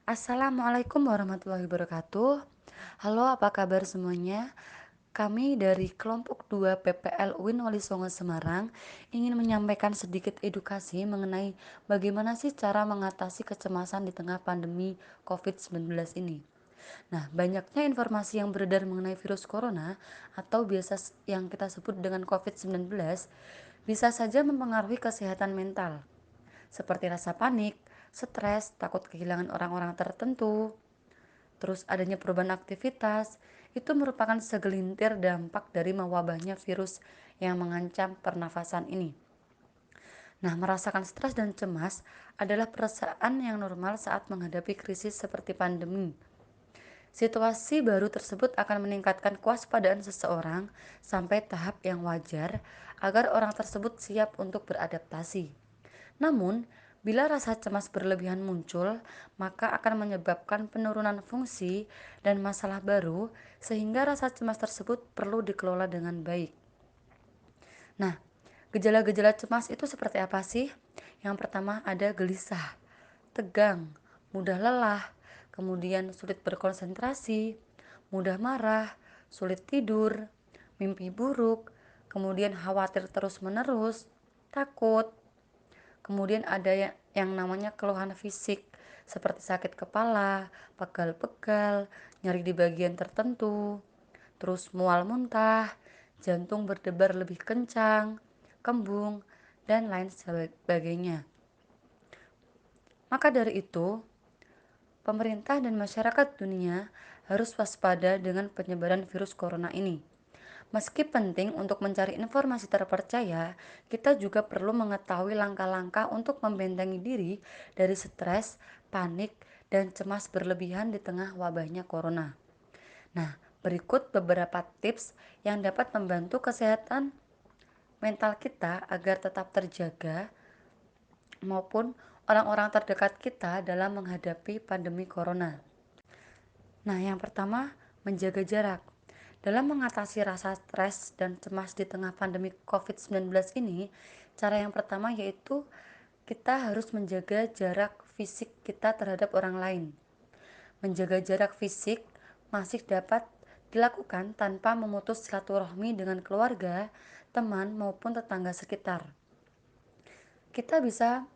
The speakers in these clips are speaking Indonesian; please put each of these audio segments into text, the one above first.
Assalamualaikum warahmatullahi wabarakatuh. Halo, apa kabar semuanya? Kami dari kelompok 2 PPL UIN Wali Songo Semarang ingin menyampaikan sedikit edukasi mengenai bagaimana sih cara mengatasi kecemasan di tengah pandemi COVID-19 ini. Nah, banyaknya informasi yang beredar mengenai virus corona atau biasa yang kita sebut dengan COVID-19 bisa saja mempengaruhi kesehatan mental seperti rasa panik, stres, takut kehilangan orang-orang tertentu, terus adanya perubahan aktivitas, itu merupakan segelintir dampak dari mewabahnya virus yang mengancam pernafasan ini. Nah, merasakan stres dan cemas adalah perasaan yang normal saat menghadapi krisis seperti pandemi. Situasi baru tersebut akan meningkatkan kewaspadaan seseorang sampai tahap yang wajar agar orang tersebut siap untuk beradaptasi. Namun, bila rasa cemas berlebihan muncul, maka akan menyebabkan penurunan fungsi dan masalah baru, sehingga rasa cemas tersebut perlu dikelola dengan baik. Nah, gejala-gejala cemas itu seperti apa sih? Yang pertama ada gelisah, tegang, mudah lelah, kemudian sulit berkonsentrasi, mudah marah, sulit tidur, mimpi buruk, kemudian khawatir terus-menerus, takut. Kemudian ada yang namanya keluhan fisik seperti sakit kepala, pegal-pegal, nyeri di bagian tertentu, terus mual muntah, jantung berdebar lebih kencang, kembung, dan lain sebagainya. Maka dari itu, pemerintah dan masyarakat dunia harus waspada dengan penyebaran virus corona ini. Meski penting untuk mencari informasi terpercaya, kita juga perlu mengetahui langkah-langkah untuk membentengi diri dari stres, panik, dan cemas berlebihan di tengah wabahnya corona. Nah, berikut beberapa tips yang dapat membantu kesehatan mental kita agar tetap terjaga maupun orang-orang terdekat kita dalam menghadapi pandemi corona. Nah, yang pertama, menjaga jarak. Dalam mengatasi rasa stres dan cemas di tengah pandemi COVID-19 ini, cara yang pertama yaitu kita harus menjaga jarak fisik kita terhadap orang lain. Menjaga jarak fisik masih dapat dilakukan tanpa memutus silaturahmi dengan keluarga, teman, maupun tetangga sekitar. Kita bisa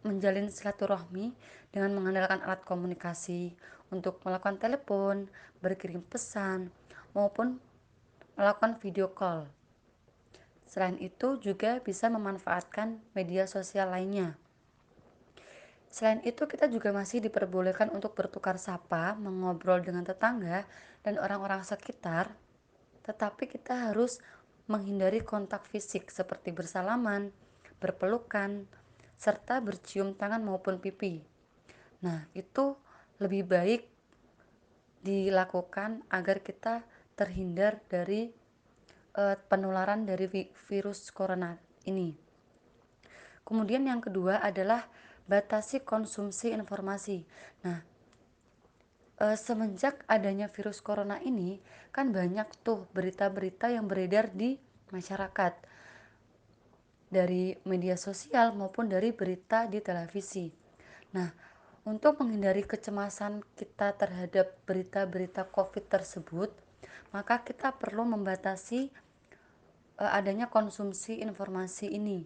menjalin silaturahmi dengan mengandalkan alat komunikasi untuk melakukan telepon, berkirim pesan, maupun melakukan video call. Selain itu juga bisa memanfaatkan media sosial lainnya. Selain itu kita juga masih diperbolehkan untuk bertukar sapa, mengobrol dengan tetangga dan orang-orang sekitar, tetapi kita harus menghindari kontak fisik seperti bersalaman, berpelukan, serta bercium tangan maupun pipi. Nah, itu lebih baik dilakukan agar kita terhindar dari penularan dari virus corona ini. Kemudian yang kedua adalah batasi konsumsi informasi. Nah, semenjak adanya virus corona ini kan banyak tuh berita-berita yang beredar di masyarakat dari media sosial maupun dari berita di televisi. Nah, untuk menghindari kecemasan kita terhadap berita-berita COVID tersebut, maka kita perlu membatasi adanya konsumsi informasi ini.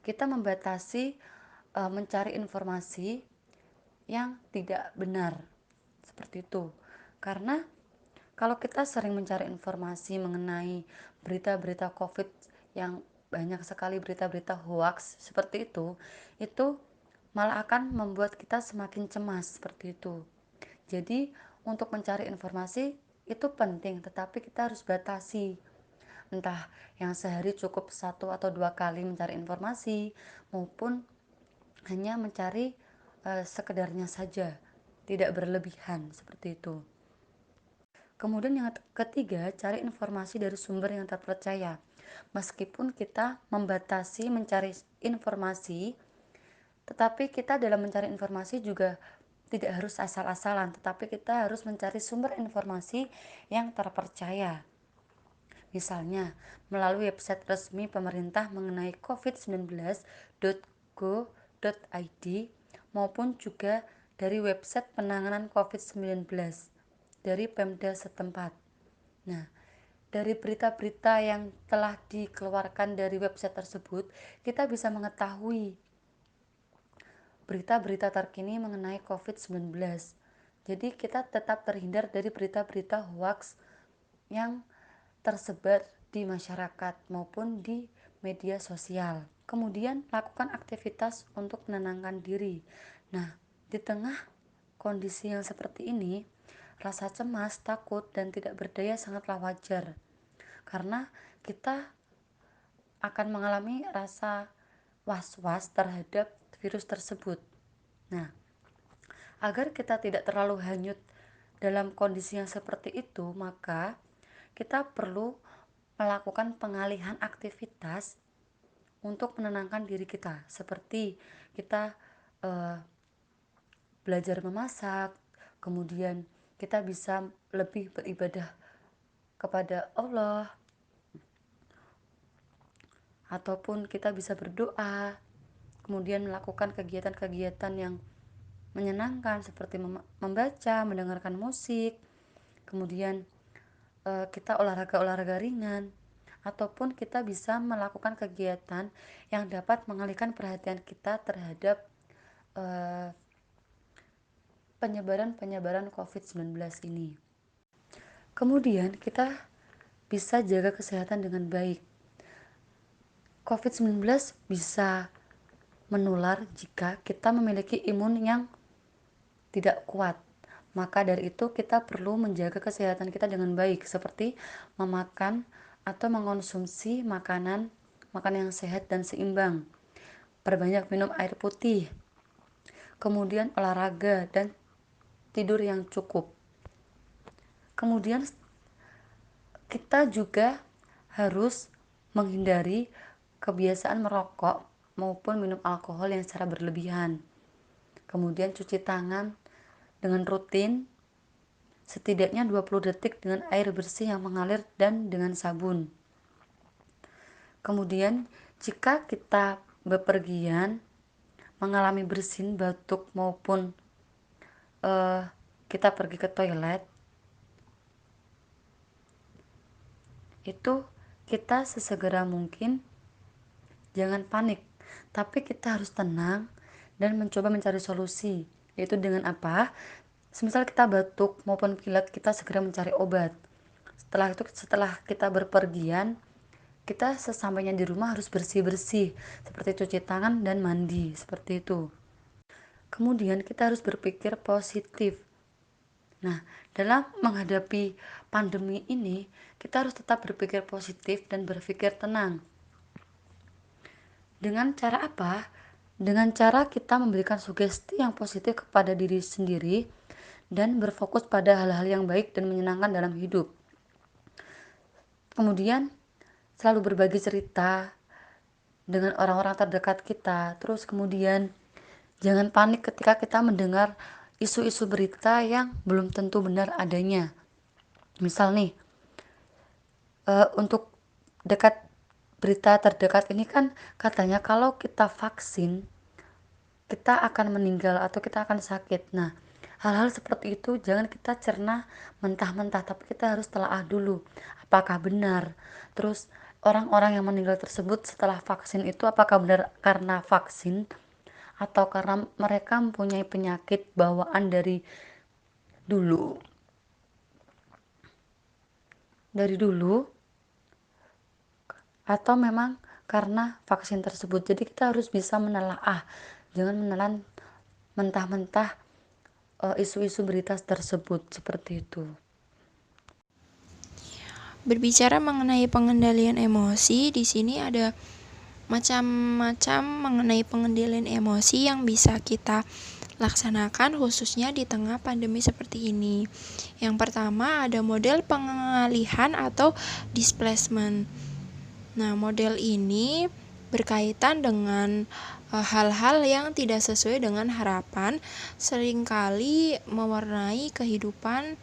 Kita membatasi mencari informasi yang tidak benar seperti itu. Karena kalau kita sering mencari informasi mengenai berita-berita COVID yang banyak sekali berita-berita hoax seperti itu malah akan membuat kita semakin cemas seperti itu. Jadi untuk mencari informasi itu penting, tetapi kita harus batasi. Entah yang sehari cukup 1 atau 2 kali mencari informasi maupun hanya mencari sekedarnya saja, tidak berlebihan seperti itu. Kemudian yang ketiga, cari informasi dari sumber yang terpercaya. Meskipun kita membatasi mencari informasi, tetapi kita dalam mencari informasi juga tidak harus asal-asalan, tetapi kita harus mencari sumber informasi yang terpercaya. Misalnya, melalui website resmi pemerintah mengenai covid19.go.id maupun juga dari website penanganan COVID-19 dari Pemda setempat. Nah, dari berita-berita yang telah dikeluarkan dari website tersebut, kita bisa mengetahui berita-berita terkini mengenai COVID-19. Jadi kita tetap terhindar dari berita-berita hoax yang tersebar di masyarakat maupun di media sosial. Kemudian lakukan aktivitas untuk menenangkan diri. Nah, di tengah kondisi yang seperti ini, rasa cemas, takut, dan tidak berdaya sangatlah wajar. Karena kita akan mengalami rasa was-was terhadap virus tersebut. Nah, agar kita tidak terlalu hanyut dalam kondisi yang seperti itu, maka kita perlu melakukan pengalihan aktivitas untuk menenangkan diri kita, seperti kita belajar memasak, kemudian kita bisa lebih beribadah kepada Allah, ataupun kita bisa berdoa, kemudian melakukan kegiatan-kegiatan yang menyenangkan seperti membaca, mendengarkan musik, kemudian kita olahraga-olahraga ringan, ataupun kita bisa melakukan kegiatan yang dapat mengalihkan perhatian kita terhadap penyebaran COVID-19 ini. Kemudian kita bisa jaga kesehatan dengan baik. COVID-19 bisa menular jika kita memiliki imun yang tidak kuat. Maka dari itu kita perlu menjaga kesehatan kita dengan baik, seperti memakan atau mengonsumsi makanan yang sehat dan seimbang. Perbanyak minum air putih. Kemudian olahraga dan tidur yang cukup. Kemudian kita juga harus menghindari kebiasaan merokok maupun minum alkohol yang secara berlebihan. Kemudian cuci tangan dengan rutin, setidaknya 20 detik dengan air bersih yang mengalir dan dengan sabun. Kemudian jika kita bepergian mengalami bersin, batuk maupun kita pergi ke toilet, itu kita sesegera mungkin jangan panik, tapi kita harus tenang dan mencoba mencari solusi. Yaitu dengan apa? Semisal kita batuk maupun pilek, kita segera mencari obat. Setelah kita berpergian, kita sesampainya di rumah harus bersih-bersih, seperti cuci tangan dan mandi, seperti itu. Kemudian kita harus berpikir positif. Nah, dalam menghadapi pandemi ini, kita harus tetap berpikir positif dan berpikir tenang. Dengan cara apa? Dengan cara kita memberikan sugesti yang positif kepada diri sendiri dan berfokus pada hal-hal yang baik dan menyenangkan dalam hidup. Kemudian selalu berbagi cerita dengan orang-orang terdekat kita. Terus kemudian jangan panik ketika kita mendengar isu-isu berita yang belum tentu benar adanya. Misal nih, untuk berita terdekat ini kan katanya kalau kita vaksin kita akan meninggal atau kita akan sakit. Nah, hal-hal seperti itu jangan kita cerna mentah-mentah, tapi kita harus telaah dulu apakah benar. Terus orang-orang yang meninggal tersebut setelah vaksin itu apakah benar karena vaksin atau karena mereka mempunyai penyakit bawaan dulu dari dulu atau memang karena vaksin tersebut. Jadi kita harus bisa menelaah, jangan menelan mentah-mentah isu-isu berita tersebut, seperti itu. Berbicara mengenai pengendalian emosi, di sini ada macam-macam mengenai pengendalian emosi yang bisa kita laksanakan khususnya di tengah pandemi seperti ini. Yang pertama ada model pengalihan atau displacement. Nah, model ini berkaitan dengan hal-hal yang tidak sesuai dengan harapan, seringkali mewarnai kehidupan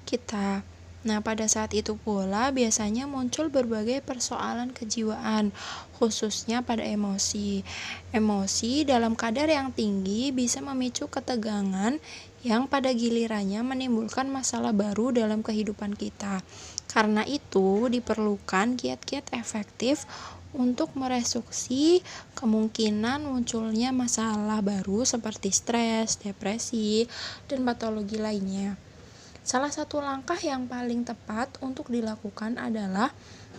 kita. Nah, pada saat itu pula biasanya muncul berbagai persoalan kejiwaan, khususnya pada emosi. Emosi dalam kadar yang tinggi bisa memicu ketegangan yang pada gilirannya menimbulkan masalah baru dalam kehidupan kita. Karena itu, diperlukan kiat-kiat efektif untuk mereduksi kemungkinan munculnya masalah baru seperti stres, depresi, dan patologi lainnya. Salah satu langkah yang paling tepat untuk dilakukan adalah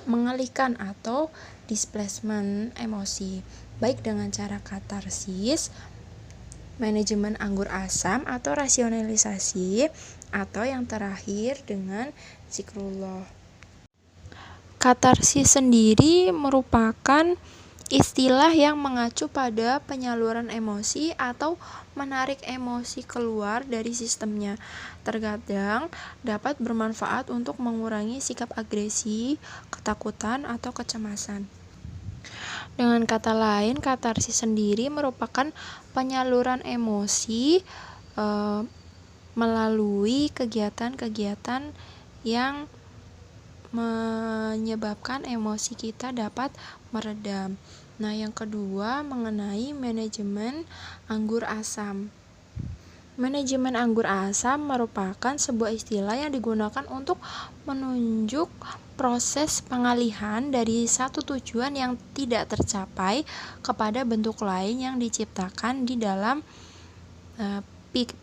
mengalihkan atau displacement emosi, baik dengan cara katarsis, manajemen anggur asam atau rasionalisasi, atau yang terakhir dengan zikrullah. Katarsis sendiri merupakan istilah yang mengacu pada penyaluran emosi atau menarik emosi keluar dari sistemnya. Terkadang dapat bermanfaat untuk mengurangi sikap agresi, ketakutan, atau kecemasan. Dengan kata lain, katarsis sendiri merupakan penyaluran emosi melalui kegiatan-kegiatan yang menyebabkan emosi kita dapat meredam. Nah, yang kedua mengenai manajemen anggur asam. Manajemen anggur asam merupakan sebuah istilah yang digunakan untuk menunjuk proses pengalihan dari satu tujuan yang tidak tercapai kepada bentuk lain yang diciptakan di dalam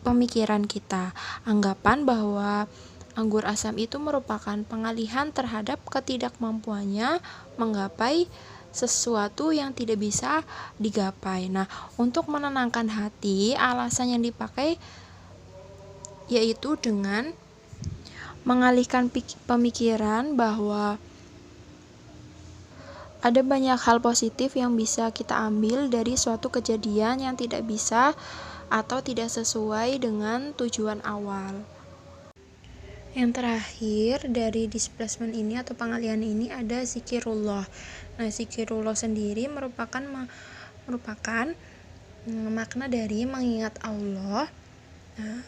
pemikiran kita. Anggapan bahwa anggur asam itu merupakan pengalihan terhadap ketidakmampuannya menggapai sesuatu yang tidak bisa digapai. Nah, untuk menenangkan hati, alasan yang dipakai yaitu dengan mengalihkan pemikiran bahwa ada banyak hal positif yang bisa kita ambil dari suatu kejadian yang tidak bisa atau tidak sesuai dengan tujuan awal. Yang terakhir dari displacement ini atau pengalihan ini ada zikirullah. Nah, zikirullah sendiri merupakan makna dari mengingat Allah. Nah,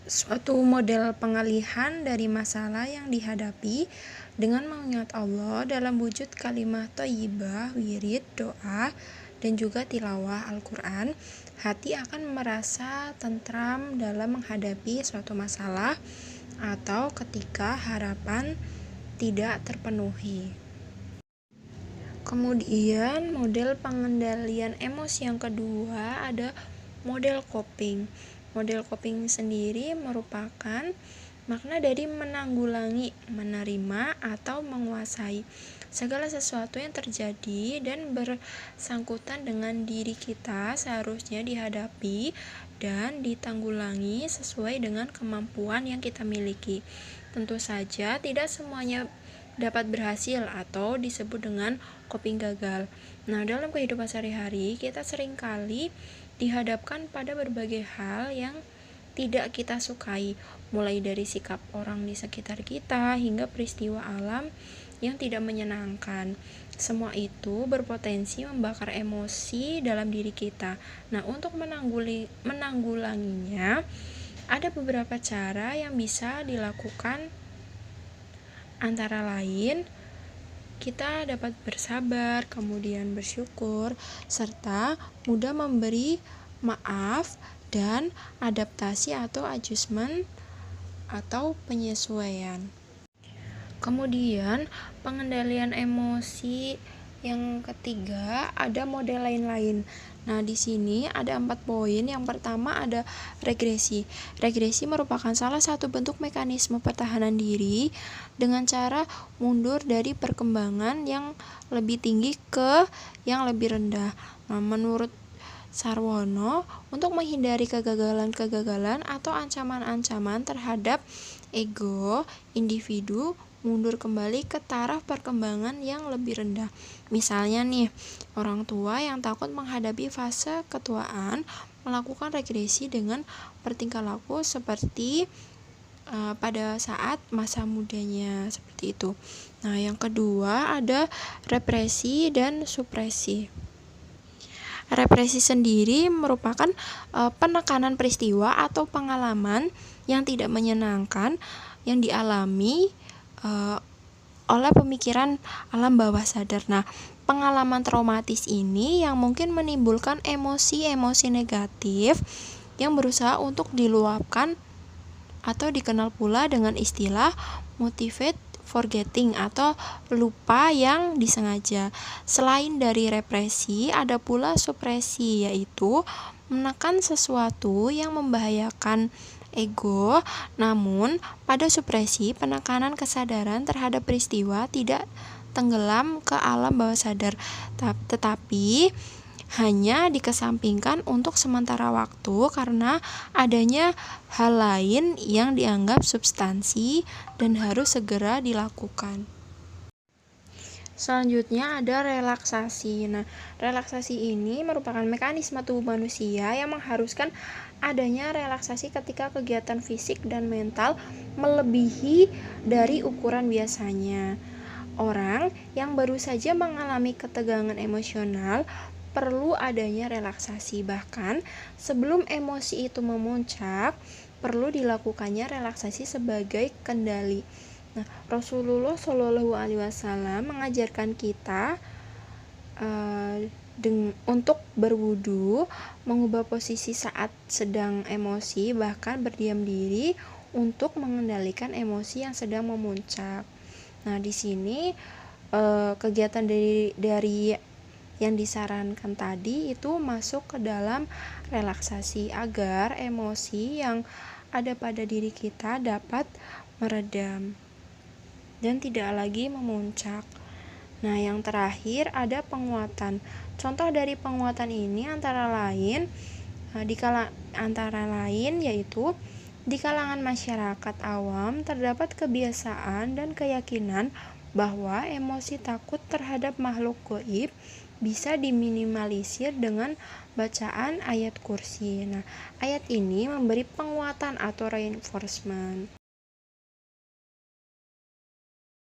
suatu model pengalihan dari masalah yang dihadapi dengan mengingat Allah dalam wujud kalimat thayyibah, wirid, doa, dan juga tilawah Al-Quran. Hati akan merasa tentram dalam menghadapi suatu masalah atau ketika harapan tidak terpenuhi. Kemudian model pengendalian emosi yang kedua ada model coping. Model coping sendiri merupakan makna dari menanggulangi, menerima, atau menguasai segala sesuatu yang terjadi dan bersangkutan dengan diri kita seharusnya dihadapi dan ditanggulangi sesuai dengan kemampuan yang kita miliki. Tentu saja tidak semuanya dapat berhasil atau disebut dengan coping gagal. Nah, dalam kehidupan sehari-hari kita seringkali dihadapkan pada berbagai hal yang tidak kita sukai, mulai dari sikap orang di sekitar kita hingga peristiwa alam yang tidak menyenangkan. Semua itu berpotensi membakar emosi dalam diri kita. Nah, untuk menanggulanginya, ada beberapa cara yang bisa dilakukan, antara lain kita dapat bersabar, kemudian bersyukur, serta mudah memberi maaf dan adaptasi atau adjustment atau penyesuaian. Kemudian pengendalian emosi yang ketiga ada model lain-lain. Nah, di sini ada 4 poin. Yang pertama ada regresi. Regresi merupakan salah satu bentuk mekanisme pertahanan diri dengan cara mundur dari perkembangan yang lebih tinggi ke yang lebih rendah. Nah, menurut Sarwono, untuk menghindari kegagalan-kegagalan atau ancaman-ancaman terhadap ego individu, mundur kembali ke taraf perkembangan yang lebih rendah. Misalnya nih, orang tua yang takut menghadapi fase ketuaan melakukan regresi dengan bertingkah laku seperti pada saat masa mudanya, seperti itu. Nah, yang kedua ada represi dan supresi. Represi sendiri merupakan penekanan peristiwa atau pengalaman yang tidak menyenangkan yang dialami oleh pemikiran alam bawah sadar. Nah, pengalaman traumatis ini yang mungkin menimbulkan emosi-emosi negatif yang berusaha untuk diluapkan atau dikenal pula dengan istilah motivate forgetting atau lupa yang disengaja. Selain dari represi, ada pula supresi, yaitu menekan sesuatu yang membahayakan ego. Namun, pada supresi, penekanan kesadaran terhadap peristiwa tidak tenggelam ke alam bawah sadar, tetapi hanya dikesampingkan untuk sementara waktu karena adanya hal lain yang dianggap substansi dan harus segera dilakukan. Selanjutnya ada relaksasi. Nah, relaksasi ini merupakan mekanisme tubuh manusia yang mengharuskan adanya relaksasi ketika kegiatan fisik dan mental melebihi dari ukuran biasanya. Orang yang baru saja mengalami ketegangan emosional perlu adanya relaksasi. Bahkan sebelum emosi itu memuncak, perlu dilakukannya relaksasi sebagai kendali. Nah, Rasulullah Shallallahu Alaihi Wasallam mengajarkan kita untuk berwudu, mengubah posisi saat sedang emosi, bahkan berdiam diri untuk mengendalikan emosi yang sedang memuncak. Nah, di sini kegiatan dari yang disarankan tadi itu masuk ke dalam relaksasi agar emosi yang ada pada diri kita dapat meredam dan tidak lagi memuncak. Nah, yang terakhir ada penguatan. Contoh dari penguatan ini antara lain yaitu di kalangan masyarakat awam terdapat kebiasaan dan keyakinan bahwa emosi takut terhadap makhluk gaib bisa diminimalisir dengan bacaan ayat kursi. Nah, ayat ini memberi penguatan atau reinforcement.